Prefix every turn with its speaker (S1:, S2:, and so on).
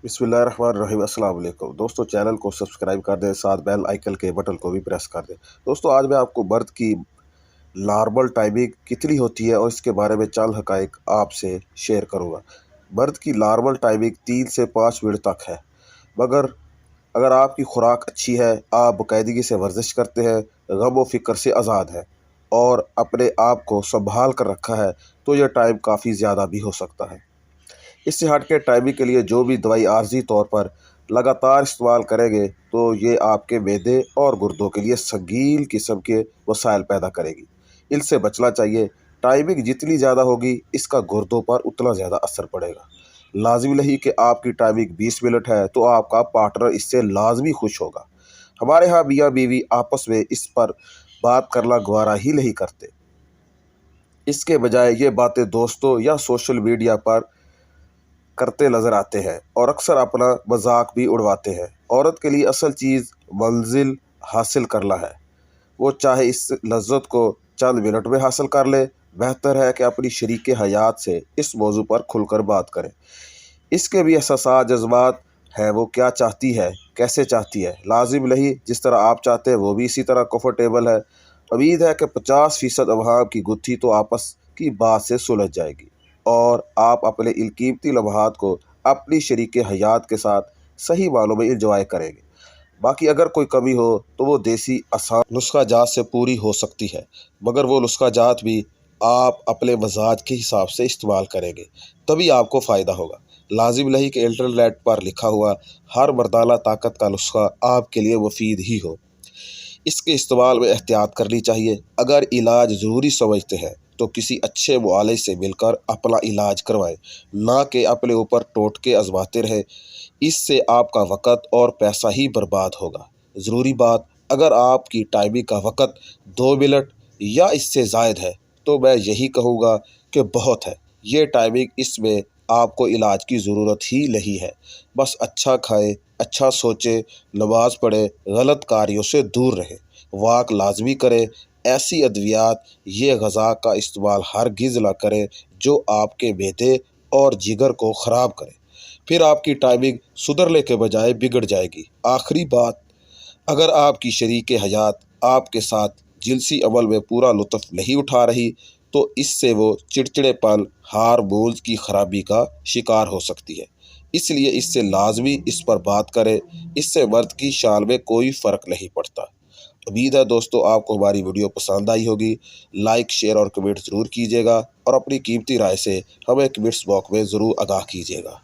S1: बिस्मिल्लाहिर्रहमानिर्रहीम। अस्सलाम वालेकुम दोस्तों, चैनल को सब्सक्राइब कर दें, साथ बेल आइकन के बटन को भी प्रेस कर दें। दोस्तों, आज मैं आपको बर्थ की नॉर्मल टाइमिंग कितनी होती है और इसके बारे में चंद हक़ाइक़ आपसे शेयर करूंगा। बर्थ की नॉर्मल टाइमिंग 3 से 5 मिनट तक है, मगर अगर आपकी खुराक अच्छी है, आप बाकायदगी से वर्जिश करते हैं, गम व फिक्र से आज़ाद है और अपने आप को संभाल कर रखा है, तो यह टाइम काफ़ी ज़्यादा भी हो सकता है। इससे हट के टाइमिंग के लिए जो भी दवाई आर्जी तौर पर लगातार इस्तेमाल करेंगे, तो ये आपके मैदे और गुर्दों के लिए संगीन किस्म के वसाइल पैदा करेगी। इनसे बचना चाहिए। टाइमिंग जितनी ज़्यादा होगी, इसका गुर्दों पर उतना ज़्यादा असर पड़ेगा। लाजिम नहीं कि आपकी टाइमिंग 20 मिनट है तो आपका पार्टनर इससे लाजमी खुश होगा। हमारे यहाँ मियाँ बीवी आपस में इस पर बात करना गवारा ही नहीं करते। इसके बजाय ये बातें दोस्तों या सोशल मीडिया पर करते नजर आते हैं और अक्सर अपना मजाक भी उड़वाते हैं। औरत के लिए असल चीज़ मंजिल हासिल करना है, वो चाहे इस लज्जत को चंद मिनट में हासिल कर ले। बेहतर है कि अपनी शरीके हयात से इस मौजू पर खुलकर बात करें। इसके भी एहसास जज्बात हैं, वो क्या चाहती है, कैसे चाहती है। लाजिम नहीं जिस तरह आप चाहते हैं वो भी इसी तरह कंफर्टेबल है। उम्मीद है कि 50% अवहाम की गुत्थी तो आपस की बात से सुलझ जाएगी और आप अपने इन कीमती लम्हात को अपनी शरीके हयात के साथ सही मानों में इंजॉय करेंगे। बाकी अगर कोई कमी हो तो वो देसी आसान नुस्खा जात से पूरी हो सकती है, मगर वो नुस्खा जात भी आप अपने मजाज के हिसाब से इस्तेमाल करेंगे, तभी आपको फ़ायदा होगा। लाजिम नहीं कि इंटरनेट पर लिखा हुआ हर मर्दाना ताकत का नुस्खा आपके लिए मुफीद ही हो। इसके इस्तेमाल में एहतियात करनी चाहिए। अगर इलाज ज़रूरी समझते हैं तो किसी अच्छे मुआलिज से मिलकर अपना इलाज करवाएं, ना कि अपने ऊपर टोटके आजमाते रहें। इससे आपका वक़्त और पैसा ही बर्बाद होगा। ज़रूरी बात, अगर आपकी टाइमिंग का वक़्त 2 मिनट या इससे ज़ायद है तो मैं यही कहूँगा कि बहुत है। ये टाइमिंग, इसमें आपको इलाज की ज़रूरत ही नहीं है। बस अच्छा खाएं, अच्छा सोचें, नमाज पढ़ें, गलत कार्यों से दूर रहें, वाक लाजमी करें। ऐसी अद्वियात ये गज़ा का इस्तेमाल हरगिज़ ना करें जो आपके मैदे और जिगर को ख़राब करें, फिर आपकी टाइमिंग सुधरने के बजाय बिगड़ जाएगी। आखिरी बात, अगर आपकी शरीके हयात आपके साथ जिनसी अमल में पूरा लुत्फ़ नहीं उठा रही, तो इससे वो चिड़चिड़ेपन, हार्मोन्स की खराबी का शिकार हो सकती है। इसलिए इससे लाजमी इस पर बात करें। इससे मर्द की शान में कोई फ़र्क नहीं पड़ता। उम्मीद है दोस्तों, आपको हमारी वीडियो पसंद आई होगी। लाइक, शेयर और कमेंट ज़रूर कीजिएगा और अपनी कीमती राय से हमें कमेंट्स बॉक्स में ज़रूर आगाह कीजिएगा।